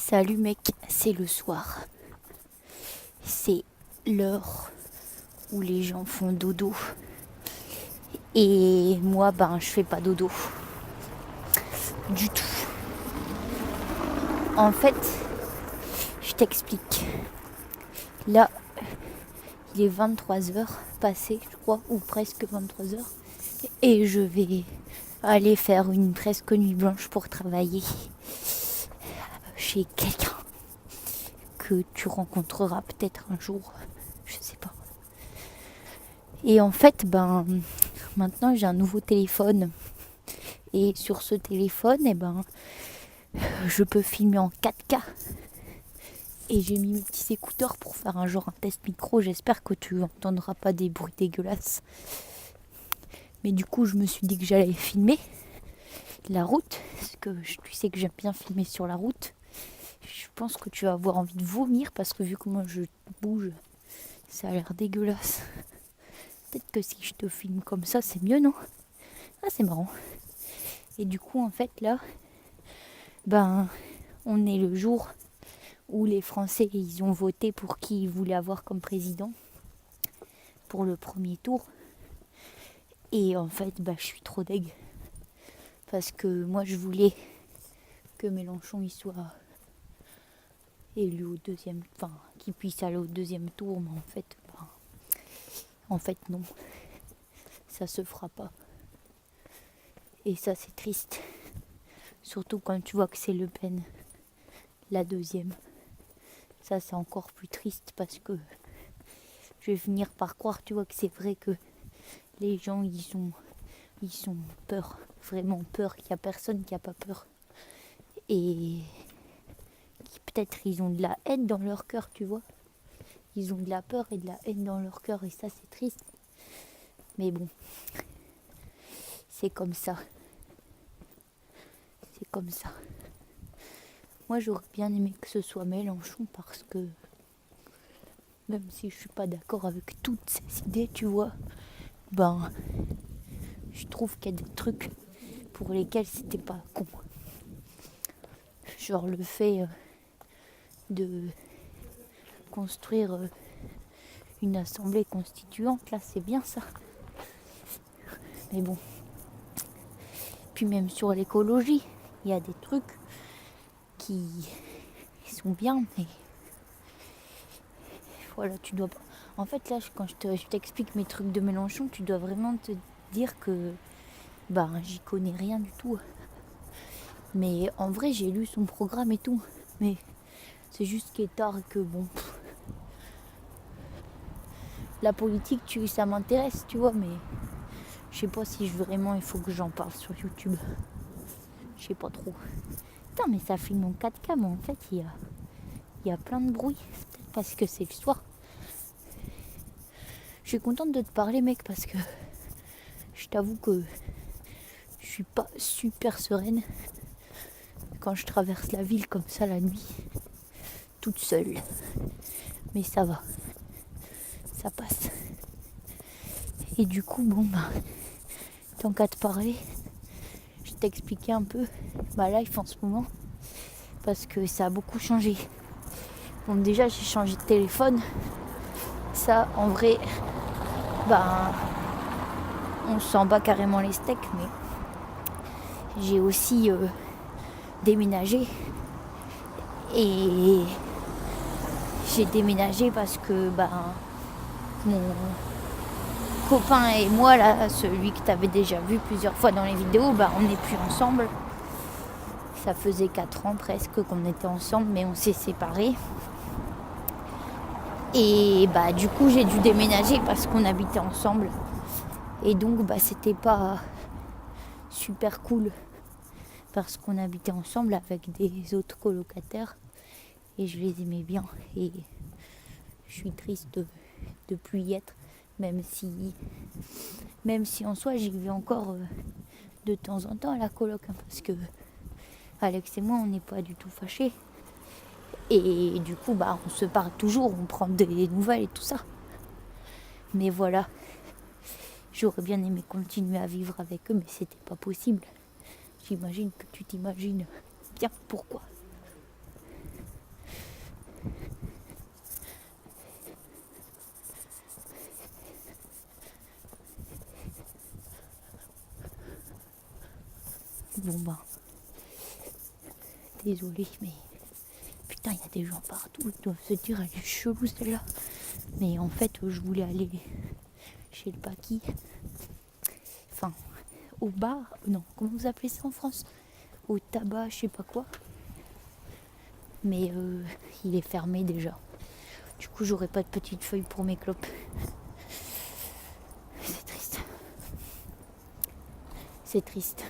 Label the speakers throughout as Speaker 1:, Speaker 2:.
Speaker 1: Salut mec, c'est le soir. C'est l'heure où les gens font dodo. Et moi, je fais pas dodo. Du tout. En fait, je t'explique. Là, il est 23h passé, je crois, ou presque 23h. Et je vais aller faire une presque nuit blanche pour travailler chez quelqu'un que tu rencontreras peut-être un jour, je sais pas. Et en fait, maintenant j'ai un nouveau téléphone. Et sur ce téléphone, je peux filmer en 4K. Et j'ai mis mes petits écouteurs pour faire un test micro. J'espère que tu entendras pas des bruits dégueulasses. Mais du coup, je me suis dit que j'allais filmer la route. Parce que tu sais que j'aime bien filmer sur la route. Je pense que tu vas avoir envie de vomir parce que vu comment je bouge, ça a l'air dégueulasse. Peut-être que si je te filme comme ça, c'est mieux, non? Ah, c'est marrant. Et du coup, en fait, là, on est le jour où les Français, ils ont voté pour qui ils voulaient avoir comme président pour le premier tour. Et en fait, je suis trop deg. Parce que moi, je voulais que Mélenchon, il soit élu au deuxième... Enfin, qu'il puisse aller au deuxième tour. Mais en fait, non. Ça se fera pas. Et ça, c'est triste. Surtout quand tu vois que c'est Le Pen, la deuxième. Ça, c'est encore plus triste parce que je vais finir par croire, tu vois, que c'est vrai que les gens, ils sont peur, vraiment peur, qu'il n'y a personne qui n'a pas peur. Et peut-être ils ont de la haine dans leur cœur, tu vois. Ils ont de la peur et de la haine dans leur cœur et ça, c'est triste. Mais bon, c'est comme ça. C'est comme ça. Moi, j'aurais bien aimé que ce soit Mélenchon parce que même si je suis pas d'accord avec toutes ces idées, tu vois, je trouve qu'il y a des trucs pour lesquels c'était pas con. Genre le fait de construire une assemblée constituante, là, c'est bien ça. Mais bon. Puis même sur l'écologie, il y a des trucs qui sont bien, mais voilà, tu dois pas. En fait, là, quand je t'explique mes trucs de Mélenchon, tu dois vraiment te dire que j'y connais rien du tout. Mais en vrai, j'ai lu son programme et tout. Mais c'est juste qu'il est tard et que la politique, ça m'intéresse, tu vois, mais je sais pas si vraiment il faut que j'en parle sur YouTube. Je sais pas trop. Putain, mais ça filme en 4K, mais en fait, il y a plein de bruit. C'est peut-être parce que c'est le soir. Je suis contente de te parler, mec, parce que je t'avoue que je suis pas super sereine quand je traverse la ville comme ça la nuit, toute seule. Mais ça va, ça passe. Et du coup, tant qu'à te parler, je t'expliquais un peu ma life en ce moment, parce que ça a beaucoup changé. Bon, déjà, j'ai changé de téléphone. Ça, en vrai, on s'en bat carrément les steaks, mais j'ai aussi déménagé. Et j'ai déménagé parce que mon copain et moi, là, celui que tu avais déjà vu plusieurs fois dans les vidéos, on n'est plus ensemble. Ça faisait 4 ans presque qu'on était ensemble, mais on s'est séparés. Et du coup, j'ai dû déménager parce qu'on habitait ensemble. Et donc, c'était pas super cool parce qu'on habitait ensemble avec des autres colocataires et je les aimais bien. Et je suis triste de plus y être, même si en soi, j'y vais encore de temps en temps à la coloc, parce que Alex et moi, on n'est pas du tout fâchés. Et du coup, on se parle toujours, on prend des nouvelles et tout ça. Mais voilà, j'aurais bien aimé continuer à vivre avec eux, mais c'était pas possible. J'imagine que tu t'imagines bien pourquoi. bon ben, désolée, mais putain, il y a des gens partout, ils doivent se dire, elle est chelou celle-là. Mais en fait, je voulais aller chez le Paki, enfin, au bar, non, comment vous appelez ça en France? Au tabac, je sais pas quoi. Mais il est fermé déjà. Du coup, j'aurai pas de petites feuilles pour mes clopes. C'est triste. C'est triste.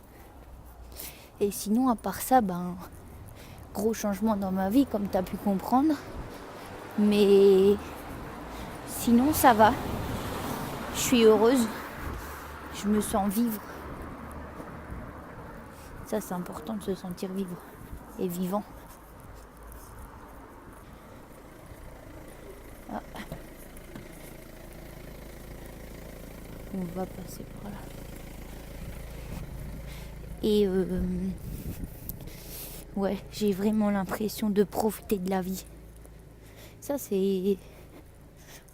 Speaker 1: Et sinon, à part ça, ben, gros changement dans ma vie, comme tu as pu comprendre. Mais sinon, ça va. Je suis heureuse. Je me sens vivre. Ça, c'est important de se sentir vivre et vivant. Ah. On va passer par là. Et ouais, j'ai vraiment l'impression de profiter de la vie. Ça, c'est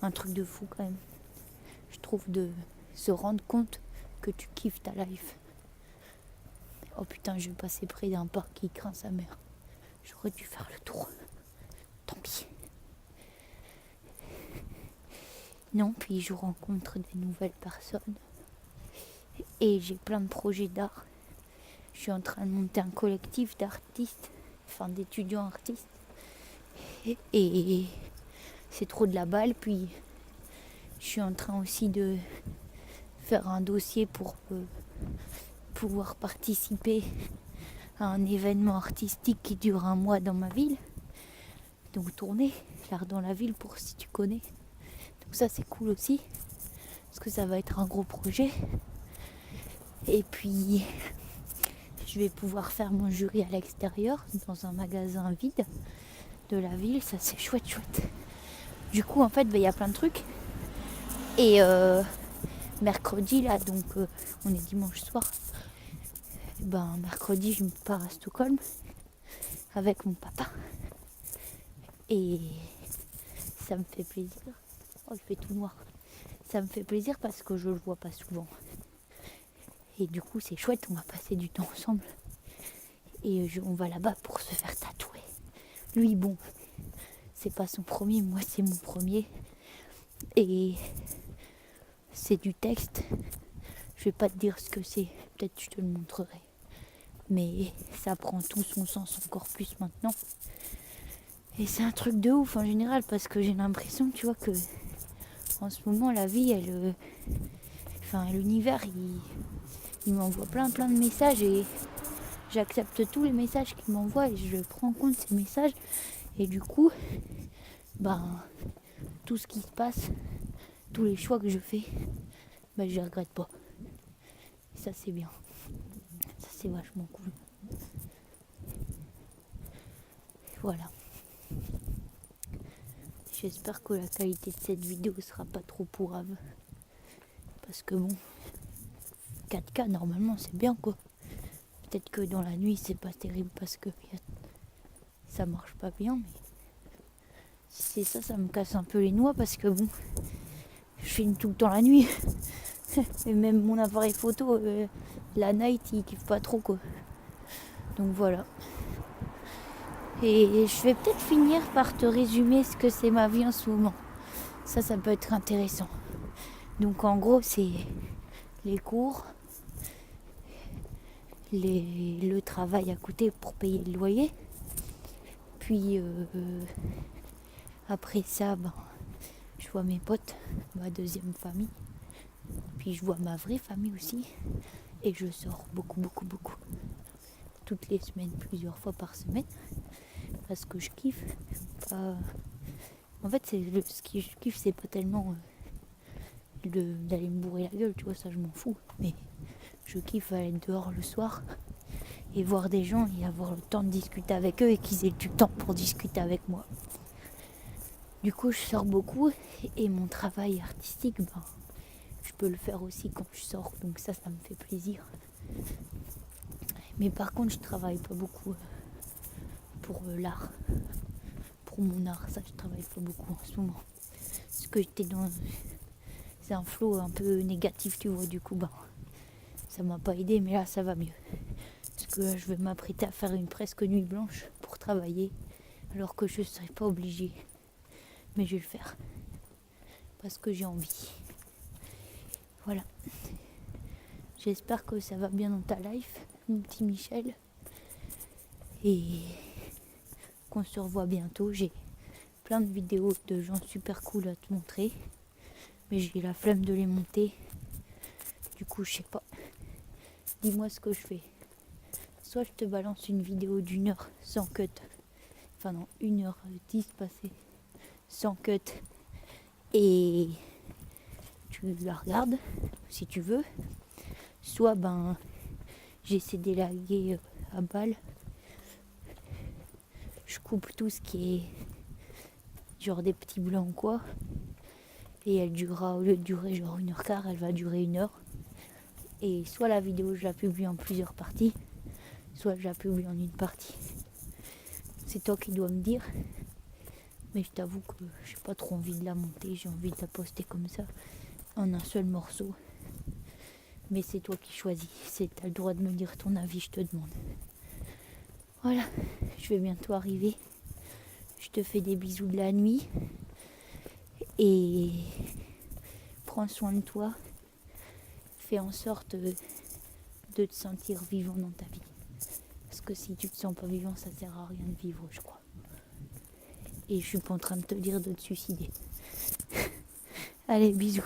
Speaker 1: un truc de fou quand même. Je trouve, de se rendre compte que tu kiffes ta life. Oh putain, je vais passer près d'un parc qui craint sa mère. J'aurais dû faire le tour. Tant pis. Non, puis je rencontre des nouvelles personnes. Et j'ai plein de projets d'art. Je suis en train de monter un collectif d'artistes, enfin d'étudiants artistes. Et c'est trop de la balle. Puis je suis en train aussi de faire un dossier pour pouvoir participer à un événement artistique qui dure 1 mois dans ma ville. Donc tourner l'art dans la ville, pour si tu connais. Donc ça, c'est cool aussi, parce que ça va être un gros projet. Et puis je vais pouvoir faire mon jury à l'extérieur, dans un magasin vide de la ville. Ça, c'est chouette. Du coup, en fait, il y a plein de trucs. Et mercredi, là, donc on est dimanche soir. Ben, mercredi, je pars à Stockholm avec mon papa. Et ça me fait plaisir. Oh, il fait tout noir. Ça me fait plaisir parce que je le vois pas souvent. Et du coup, c'est chouette, on va passer du temps ensemble. Et on va là-bas pour se faire tatouer. Lui, bon, c'est pas son premier, moi c'est mon premier. Et c'est du texte. Je vais pas te dire ce que c'est, peut-être je te le montrerai. Mais ça prend tout son sens encore plus maintenant. Et c'est un truc de ouf en général, parce que j'ai l'impression, tu vois, que en ce moment la vie, l'univers, il m'envoie plein de messages et j'accepte tous les messages qu'il m'envoie et je prends en compte ces messages. Et du coup, tout ce qui se passe, tous les choix que je fais, je les regrette pas. Et ça, c'est bien. Ça, c'est vachement cool. Voilà. J'espère que la qualité de cette vidéo sera pas trop pourrave. Parce que bon, 4K normalement c'est bien quoi. Peut-être que dans la nuit c'est pas terrible parce que ça marche pas bien, mais si c'est ça me casse un peu les noix parce que bon, je filme tout le temps la nuit. Et même mon appareil photo, la night il kiffe pas trop quoi. Donc voilà. Et je vais peut-être finir par te résumer ce que c'est ma vie en ce moment. Ça peut être intéressant. Donc en gros c'est les cours, le travail à côté pour payer le loyer. Puis après ça, je vois mes potes, ma deuxième famille. Puis je vois ma vraie famille aussi. Et je sors beaucoup. Toutes les semaines, plusieurs fois par semaine. Parce que je kiffe. En fait, ce que je kiffe, c'est pas tellement d'aller me bourrer la gueule, tu vois, ça je m'en fous. Mais je kiffe aller dehors le soir et voir des gens et avoir le temps de discuter avec eux et qu'ils aient du temps pour discuter avec moi. Du coup, je sors beaucoup et mon travail artistique, je peux le faire aussi quand je sors, donc ça me fait plaisir. Mais par contre, je travaille pas beaucoup pour l'art, pour mon art, ça je travaille pas beaucoup en ce moment. Parce que c'est un flow un peu négatif, tu vois, du coup, ça m'a pas aidé, mais là ça va mieux. Parce que là, je vais m'apprêter à faire une presque nuit blanche pour travailler, alors que je ne serai pas obligée. Mais je vais le faire, parce que j'ai envie. Voilà. J'espère que ça va bien dans ta life, mon petit Michel. Et qu'on se revoit bientôt. J'ai plein de vidéos de gens super cool à te montrer. Mais j'ai la flemme de les monter. Du coup, je sais pas. Dis-moi ce que je fais. Soit je te balance une vidéo d'1 heure sans cut. Enfin non, 1h10 passée sans cut. Et tu la regardes si tu veux. Soit j'essaie d'élaguer à balle. Je coupe tout ce qui est genre des petits blancs ou quoi. Et elle durera, au lieu de durer genre 1h15, elle va durer 1 heure. Et soit la vidéo je la publie en plusieurs parties, soit je la publie en une partie. C'est toi qui dois me dire. Mais je t'avoue que j'ai pas trop envie de la monter, j'ai envie de la poster comme ça, en un seul morceau. Mais c'est toi qui choisis, t'as le droit de me dire ton avis, je te demande. Voilà, je vais bientôt arriver. Je te fais des bisous de la nuit. Et prends soin de toi. Fais en sorte de te sentir vivant dans ta vie. Parce que si tu te sens pas vivant, ça sert à rien de vivre, je crois. Et je suis pas en train de te dire de te suicider. Allez, bisous.